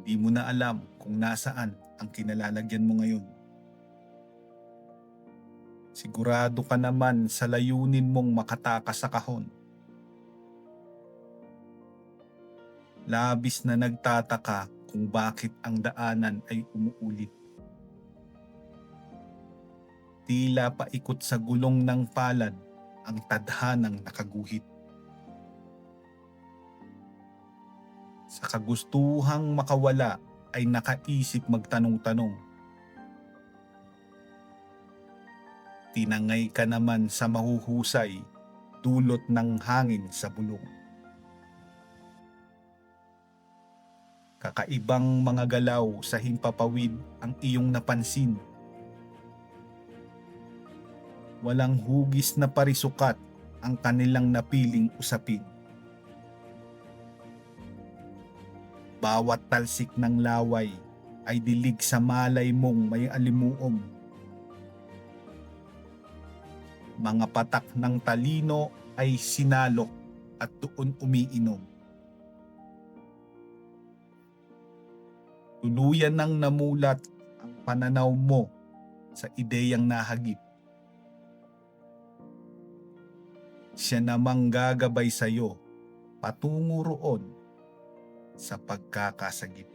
Di mo na alam kung nasaan ang kinalalagyan mo ngayon. Sigurado ka naman sa layunin mong makatakas sa kahon. Labis na nagtataka kung bakit ang daanan ay umuulit. Tila paikot sa gulong ng palad ang tadhanang nakaguhit. Sa kagustuhang makawala ay nakaisip magtanong-tanong. Tinangay ka naman sa mahuhusay dulot ng hangin sa bulong. Kakaibang mga galaw sa himpapawid ang iyong napansin. Walang hugis na parisukat ang kanilang napiling usapin. Bawat talsik ng laway ay dilig sa malay mong may alimuom. Mga patak ng talino ay sinalok at doon umiinom. Tuluyan nang namulat ang pananaw mo sa ideyang nahagip. Siya namang gagabay sa'yo patungo roon sa pagkakasagip.